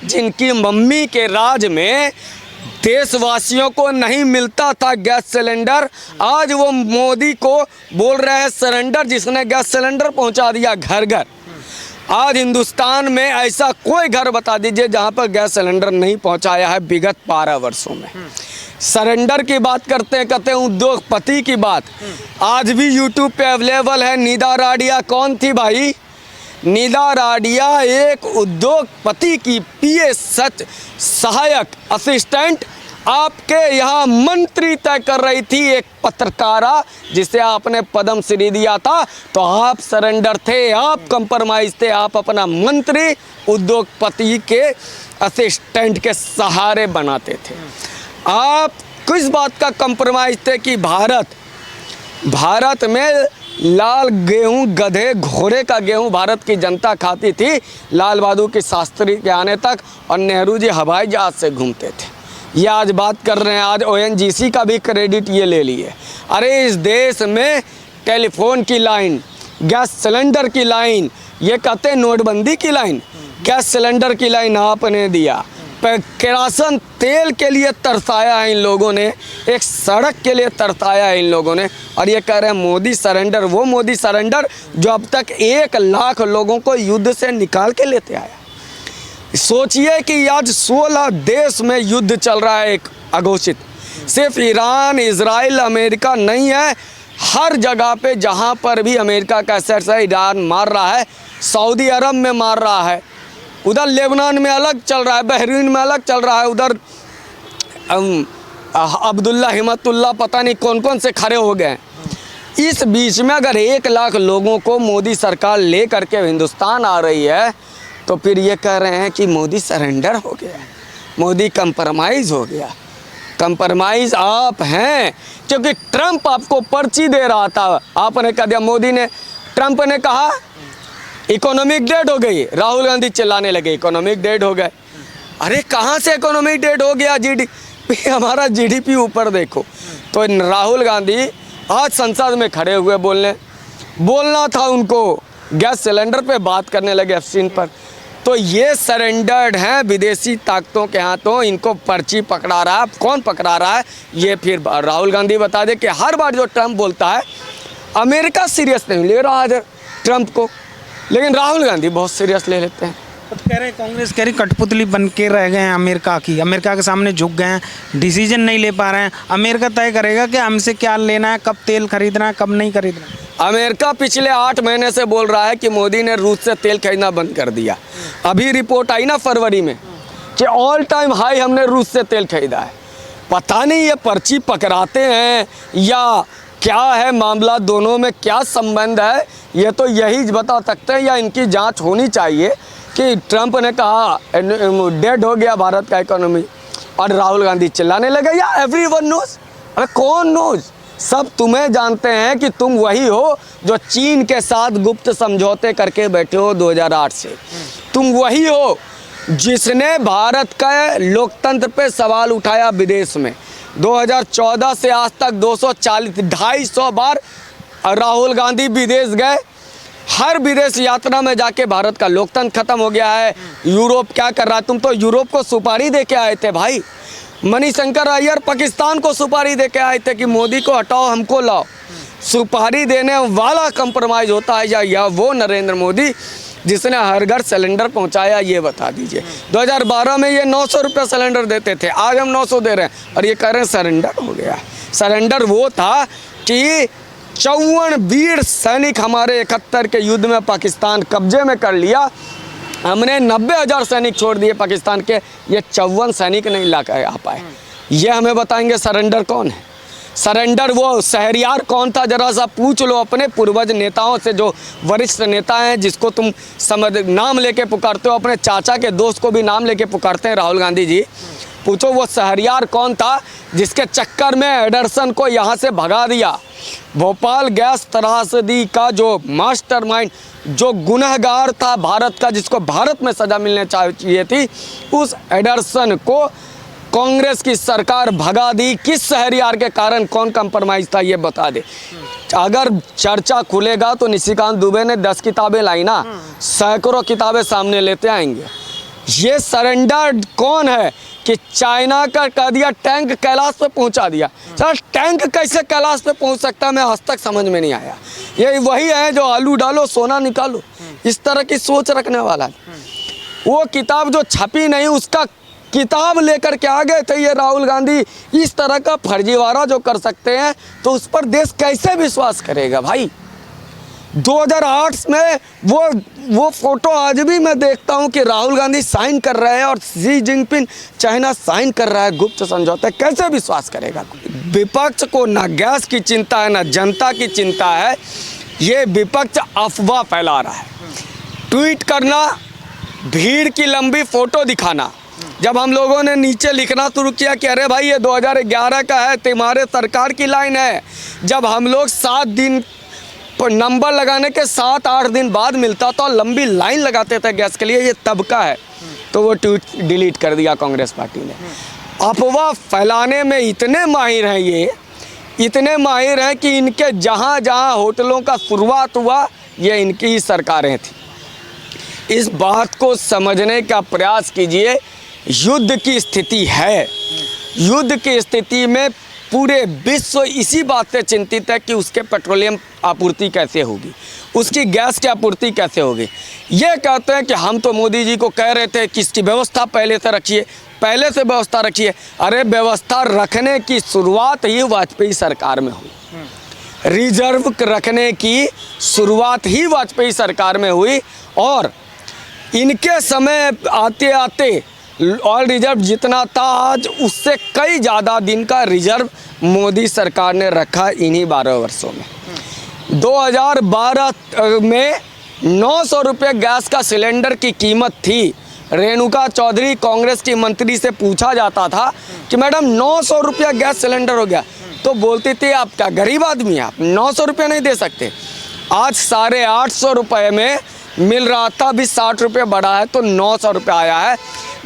जिनकी मम्मी के राज में देशवासियों को नहीं मिलता था गैस सिलेंडर, आज वो मोदी को बोल रहे हैं सरेंडर, जिसने गैस सिलेंडर पहुंचा दिया घर घर। आज हिंदुस्तान में ऐसा कोई घर बता दीजिए जहां पर गैस सिलेंडर नहीं पहुंचाया है विगत 12 वर्षों में। सरेंडर की बात करते हैं उद्योगपति की बात। आज भी यूट्यूब पे अवेलेबल है। निदा राडिया कौन थी भाई? निदा राडिया एक उद्योगपति की पीए सहायक असिस्टेंट आपके यहाँ मंत्री तय कर रही थी। एक पत्रकारा जिसे आपने पद्म श्री दिया था, तो आप सरेंडर थे, आप कंप्रोमाइज थे, आप अपना मंत्री उद्योगपति के असिस्टेंट के सहारे बनाते थे। आप किस बात का कंप्रोमाइज थे कि भारत में लाल गेहूं, गधे घोड़े का गेहूं भारत की जनता खाती थी लाल बहादुर शास्त्री के आने तक, और नेहरू जी हवाई जहाज से घूमते थे। ये आज बात कर रहे हैं, आज ONGC का भी क्रेडिट ये ले लिए। अरे इस देश में टेलीफोन की लाइन, गैस सिलेंडर की लाइन, ये कहते हैं नोटबंदी की लाइन, गैस सिलेंडर की लाइन आपने दिया। केरासन तेल के लिए तरसाया है इन लोगों ने, एक सड़क के लिए तरसाया है इन लोगों ने, और ये कह रहे हैं मोदी सरेंडर। वो मोदी सरेंडर जो अब तक 1 लाख लोगों को युद्ध से निकाल के लेते आया। सोचिए कि आज 16 देश में युद्ध चल रहा है एक अघोषित। सिर्फ ईरान, इजराइल, अमेरिका नहीं है, हर जगह पे जहाँ पर भी अमेरिका का एसेट्स है ईरान मार रहा है, सऊदी अरब में मार रहा है, उधर लेबनान में अलग चल रहा है, बहरीन में अलग चल रहा है, उधर अब्दुल्ला हिम्मतुल्ला पता नहीं कौन कौन से खड़े हो गए। इस बीच में अगर 1 लाख लोगों को मोदी सरकार ले करके हिंदुस्तान आ रही है, तो फिर ये कह रहे हैं कि मोदी सरेंडर हो गया, मोदी कंप्रोमाइज़ हो गया। कंप्रोमाइज़ आप हैं, क्योंकि ट्रंप आपको पर्ची दे रहा था, आपने कह दिया। मोदी ने, ट्रंप ने कहा इकोनॉमिक डेड हो गई, राहुल गांधी चिल्लाने लगे इकोनॉमिक डेड हो गए। अरे कहाँ से इकोनॉमिक डेड हो गया? हमारा GDP ऊपर देखो। तो राहुल गांधी आज संसद में खड़े हुए बोलना था उनको, गैस सिलेंडर पे बात करने लगे एफसीन पर। तो ये सरेंडर्ड हैं विदेशी ताकतों के हाथों, इनको पर्ची पकड़ा रहा है। कौन पकड़ा रहा है ये फिर राहुल गांधी बता दे कि हर बार जो ट्रंप बोलता है, अमेरिका सीरियस नहीं ले रहा है ट्रंप को, लेकिन राहुल गांधी बहुत सीरियस ले लेते हैं। तो कह रहे कांग्रेस कह रही कठपुतली बन के रह गए हैं अमेरिका की, अमेरिका के सामने झुक गए हैं, डिसीजन नहीं ले पा रहे हैं। अमेरिका तय करेगा कि हमसे क्या लेना है, कब तेल खरीदना है, कब नहीं खरीदना है। अमेरिका पिछले 8 महीने से बोल रहा है कि मोदी ने रूस से तेल खरीदना बंद कर दिया। अभी रिपोर्ट आई ना फरवरी में कि ऑल टाइम हाई हमने रूस से तेल खरीदा है। पता नहीं ये पर्ची पकड़ाते हैं या क्या है मामला, दोनों में क्या संबंध है, ये तो यही बता सकते हैं, या इनकी जांच होनी चाहिए कि ट्रंप ने कहा डेड हो गया भारत का इकोनॉमी और राहुल गांधी चिल्लाने लगे, या एवरीवन नोज। अरे कौन नोज? सब तुम्हें जानते हैं कि तुम वही हो जो चीन के साथ गुप्त समझौते करके बैठे हो 2008 से। तुम वही हो जिसने भारत का लोकतंत्र पे सवाल उठाया विदेश में। 2014 से आज तक 240-250 बार राहुल गांधी विदेश गए। हर विदेश यात्रा में जाके भारत का लोकतंत्र खत्म हो गया है। यूरोप क्या कर रहा है? तुम तो यूरोप को सुपारी दे के आए थे भाई। मणिशंकर अय्यर पाकिस्तान को सुपारी दे के आए थे कि मोदी को हटाओ, हमको लाओ। सुपारी देने वाला कंप्रोमाइज़ होता है या वो नरेंद्र मोदी जिसने हर घर सिलेंडर पहुंचाया, ये बता दीजिए। 2012 में ये 900 रुपये सिलेंडर देते थे, आज हम 900 दे रहे हैं, और ये कह रहे हैं सरेंडर हो गया। सरेंडर वो था कि 54 वीर सैनिक हमारे 71 के युद्ध में पाकिस्तान कब्जे में कर लिया, हमने 90,000 सैनिक छोड़ दिए पाकिस्तान के, ये 54 सैनिक नहीं ला कर आ पाए। ये हमें बताएंगे सरेंडर कौन है? सरेंडर वो शहरियार कौन था? जरा सा पूछ लो अपने पूर्वज नेताओं से, जो वरिष्ठ नेता हैं जिसको तुम नाम लेके पुकारते हो, अपने चाचा के दोस्त को भी नाम लेके पुकारते हैं राहुल गांधी जी। पूछो वो शहरियार कौन था जिसके चक्कर में एडरसन को यहाँ से भगा दिया। भोपाल गैस त्रासदी का जो मास्टरमाइंड, जो गुनहगार था भारत का, जिसको भारत में सज़ा मिलने चाहिए थी, उस एडरसन को कांग्रेस की सरकार भगा दी। किस शहरियार के कारण? कौन कंप्रोमाइज़ था ये बता दे। अगर चर्चा खुलेगा तो निशिकांत दुबे ने 10 किताबें लाई ना, सैकड़ों किताबें सामने लेते आएंगे। ये सरेंडर कौन है कि चाइना का कह दिया टैंक कैलाश पे पहुंचा दिया। सर टैंक कैसे कैलाश पे पहुंच सकता है, मैं आज तक समझ में नहीं आया। ये वही है जो आलू डालो सोना निकालो, इस तरह की सोच रखने वाला है। वो किताब जो छपी नहीं उसका किताब लेकर के आ गए थे ये राहुल गांधी। इस तरह का फर्जीवाड़ा जो कर सकते हैं तो उस पर देश कैसे विश्वास करेगा भाई। 2008 में वो फोटो आज भी मैं देखता हूं कि राहुल गांधी साइन कर रहे हैं और शी जिनपिंग चाइना साइन कर रहा है गुप्त समझौता। कैसे विश्वास करेगा। विपक्ष को ना गैस की चिंता है ना जनता की चिंता है। ये विपक्ष अफवाह फैला रहा है, ट्वीट करना, भीड़ की लंबी फोटो दिखाना। जब हम लोगों ने नीचे लिखना शुरू किया कि अरे भाई ये 2011 का है, तुम्हारे सरकार की लाइन है। जब हम लोग 7 दिन पर नंबर लगाने के 7-8 दिन बाद मिलता तो लंबी लाइन लगाते थे गैस के लिए, ये तब का है। तो वो ट्वीट डिलीट कर दिया कांग्रेस पार्टी ने। अफवाह फैलाने में इतने माहिर हैं ये, इतने माहिर हैं कि इनके जहाँ जहाँ होटलों का शुरुआत हुआ ये इनकी ही सरकारें थी। इस बात को समझने का प्रयास कीजिए। युद्ध की स्थिति है, युद्ध की स्थिति में पूरे विश्व इसी बात से चिंतित है कि उसके पेट्रोलियम आपूर्ति कैसे होगी, उसकी गैस की आपूर्ति कैसे होगी। ये कहते हैं कि हम तो मोदी जी को कह रहे थे कि इसकी व्यवस्था पहले से रखिए, पहले से व्यवस्था रखिए। अरे व्यवस्था रखने की शुरुआत ही वाजपेयी सरकार में हुई, रिजर्व रखने की शुरुआत ही वाजपेयी सरकार में हुई। और इनके समय आते आते ऑयल रिजर्व जितना था आज उससे कई ज़्यादा दिन का रिजर्व मोदी सरकार ने रखा इन्हीं 12 वर्षों में। 2012 में 900 रुपये गैस का सिलेंडर की कीमत थी। रेणुका चौधरी कांग्रेस की मंत्री से पूछा जाता था कि मैडम 900 रुपया गैस सिलेंडर हो गया, तो बोलती थी आप क्या गरीब आदमी हैं, आप 900 रुपये नहीं दे सकते। आज 850 रुपये में मिल रहा था, अभी 60 रुपये बढ़ा है तो 900 रुपये आया है।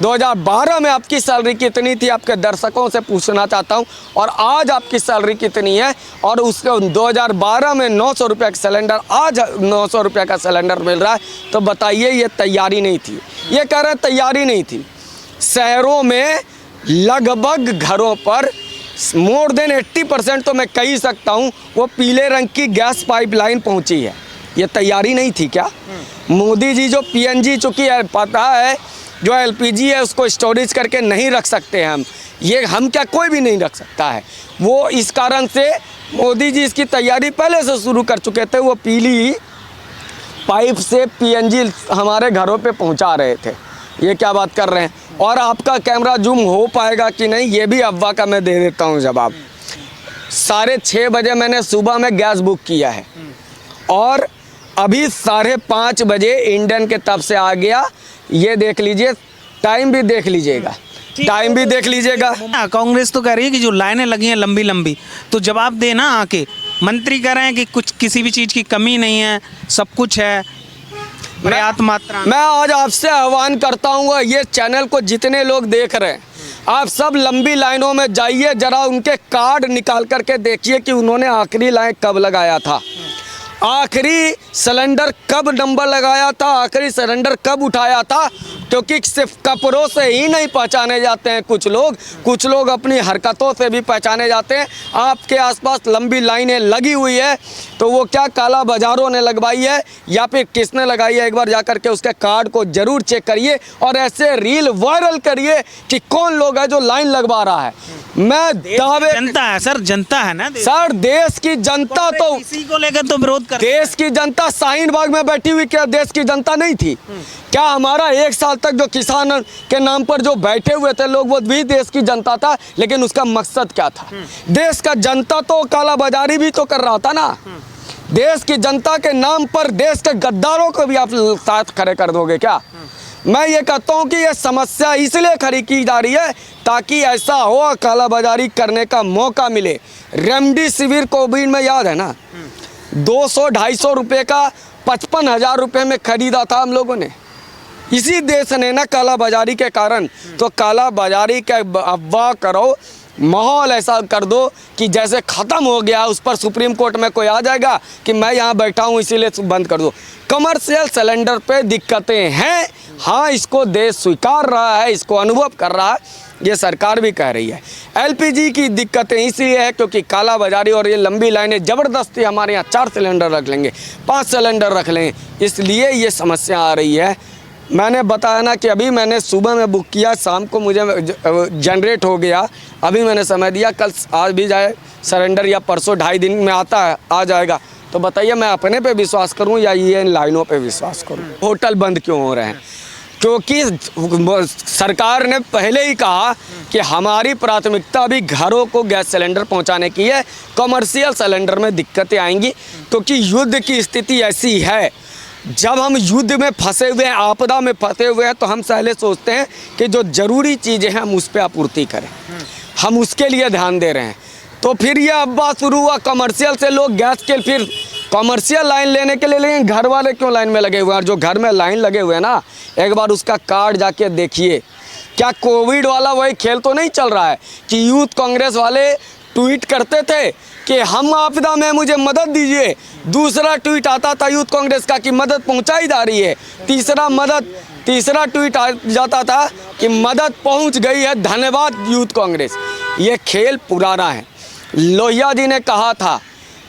2012 में आपकी सैलरी कितनी थी आपके दर्शकों से पूछना चाहता हूं, और आज आपकी सैलरी कितनी है। और उसके 2012 में 900 रुपये का सिलेंडर, आज 900 रुपये का सिलेंडर मिल रहा है। तो बताइए ये तैयारी नहीं थी, ये कह रहे तैयारी नहीं थी। शहरों में लगभग घरों पर मोर देन 80% तो मैं कह ही सकता हूँ वो पीले रंग की गैस पाइपलाइन पहुँची है। ये तैयारी नहीं थी क्या। मोदी जी जो PNG चुकी है, पता है जो LPG है उसको स्टोरेज करके नहीं रख सकते हम, ये हम क्या कोई भी नहीं रख सकता है। वो इस कारण से मोदी जी इसकी तैयारी पहले से शुरू कर चुके थे। वो पीली पाइप से PNG हमारे घरों पे पहुंचा रहे थे। ये क्या बात कर रहे हैं। और आपका कैमरा जूम हो पाएगा कि नहीं ये भी अफवाह का मैं दे देता हूँ जवाब। 6:30 बजे मैंने सुबह में गैस बुक किया है और अभी 5:30 बजे इंडियन के तब से आ गया। ये देख लीजिए, टाइम भी देख लीजिएगा, टाइम भी देख लीजिएगा। कांग्रेस तो कह रही है कि जो लाइनें लगी हैं लंबी लंबी, तो जवाब देना आके। मंत्री कह रहे हैं कि कुछ किसी भी चीज़ की कमी नहीं है, सब कुछ है पर्याप्त मात्रा। मैं आज आपसे आह्वान करता हूँ, ये चैनल को जितने लोग देख रहे हैं आप सब लंबी लाइनों में जाइए, जरा उनके कार्ड निकाल करके देखिए कि उन्होंने आखिरी लाइन कब लगाया था, आखिरी सिलेंडर कब नंबर लगाया था, आखिरी सिलेंडर कब उठाया था। क्योंकि सिर्फ कपड़ों से ही नहीं पहचाने जाते हैं कुछ लोग अपनी हरकतों से भी पहचाने जाते हैं। आपके आसपास लंबी लाइनें लगी हुई है तो वो क्या काला बाजारों ने लगवाई है या फिर किसने लगाई है, एक बार जा कर के उसके कार्ड को ज़रूर चेक करिए और ऐसे रील वायरल करिए कि कौन लोग है जो लाइन लगवा रहा है। मैं दावे, जनता है सर, जनता है ना सर, देश की जनता तो इसी को लेकर तो विरोध कर, देश की जनता शाहीन बाग में बैठी हुई क्या देश की जनता नहीं थी क्या? हमारा 1 साल तक जो किसान के नाम पर जो बैठे हुए थे लोग वो भी देश की जनता था, लेकिन उसका मकसद क्या था? देश का जनता तो काला बाजारी भी तो कर रहा था ना। देश की जनता के नाम पर देश के गद्दारों को भी आप साथ खड़े कर दोगे क्या? मैं ये कहता हूँ कि ये समस्या इसलिए खड़ी की जा रही है ताकि ऐसा हो काला बाजारी करने का मौका मिले। रेमडेसिविर कोविड में याद है ना, 200-250 रुपये का 55,000 रुपये में खरीदा था हम लोगों ने। इसी देश ने ना काला बाजारी के कारण। तो काला बाजारी के अफवाह करो, माहौल ऐसा कर दो कि जैसे ख़त्म हो गया, उस पर सुप्रीम कोर्ट में कोई आ जाएगा कि मैं यहाँ बैठा हूँ इसीलिए बंद कर दो। कमर्शियल सिलेंडर पे दिक्कतें हैं, हाँ, इसको देश स्वीकार रहा है, इसको अनुभव कर रहा है, ये सरकार भी कह रही है। एलपीजी की दिक्कतें इसलिए है क्योंकि काला बाजारी और ये लंबी लाइनें ज़बरदस्ती हमारे यहाँ 4 सिलेंडर रख लेंगे, 5 सिलेंडर रख लेंगे, इसलिए ये समस्या आ रही है। मैंने बताया ना कि अभी मैंने सुबह में बुक किया, शाम को मुझे जनरेट हो गया, अभी मैंने समय दिया, कल आज भी जाए सिलेंडर या परसों 2.5 दिन में आ जाएगा। तो बताइए मैं अपने पे विश्वास करूं या ये इन लाइनों पे विश्वास करूं? होटल बंद क्यों हो रहे हैं? क्योंकि सरकार ने पहले ही कहा कि हमारी प्राथमिकता भी घरों को गैस सिलेंडर पहुंचाने की है, कमर्शियल सिलेंडर में दिक्कतें आएंगी क्योंकि युद्ध की स्थिति ऐसी है। जब हम युद्ध में फंसे हुए हैं, आपदा में फंसे हुए हैं, तो हम पहले सोचते हैं कि जो ज़रूरी चीज़ें हैं हम उस पर आपूर्ति करें, हम उसके लिए ध्यान दे रहे हैं। तो फिर ये अब्बा शुरू हुआ कमर्शियल से, लोग गैस के फिर कमर्शियल लाइन लेने के लिए, लेकिन घर वाले क्यों लाइन में लगे हुए हैं? और जो घर में लाइन लगे हुए हैं ना, एक बार उसका कार्ड जाके देखिए। क्या कोविड वाला वही खेल तो नहीं चल रहा है कि यूथ कांग्रेस वाले ट्वीट करते थे कि हम आपदा में मुझे मदद दीजिए, दूसरा ट्वीट आता था यूथ कांग्रेस का कि मदद पहुंचाई जा रही है, तीसरा ट्वीट आ जाता था कि मदद पहुंच गई है, धन्यवाद यूथ कांग्रेस। ये खेल पुराना है। लोहिया जी ने कहा था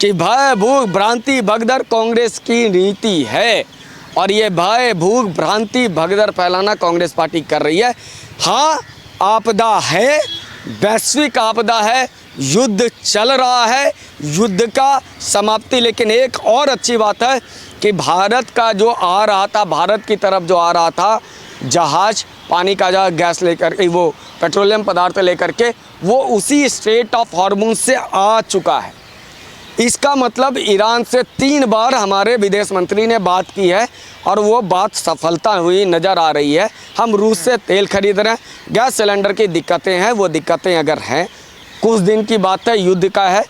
कि भय भूख भ्रांति भगदड़ कांग्रेस की नीति है, और ये भय भूख भ्रांति भगदड़ फैलाना कांग्रेस पार्टी कर रही है। हाँ, आपदा है, वैश्विक आपदा है, युद्ध चल रहा है, युद्ध का समाप्ति। लेकिन एक और अच्छी बात है कि भारत का जो आ रहा था, भारत की तरफ जो आ रहा था जहाज़, पानी का जहाज़, गैस लेकर के, वो पेट्रोलियम पदार्थ लेकर के, वो उसी स्ट्रेट ऑफ हॉर्मुज़ से आ चुका है। इसका मतलब ईरान से 3 बार हमारे विदेश मंत्री ने बात की है और वो बात सफलता हुई नज़र आ रही है। हम रूस से तेल खरीद रहे हैं, गैस सिलेंडर की दिक्कतें हैं, वो दिक्कतें अगर हैं, कुछ दिन की बात है, युद्ध का है,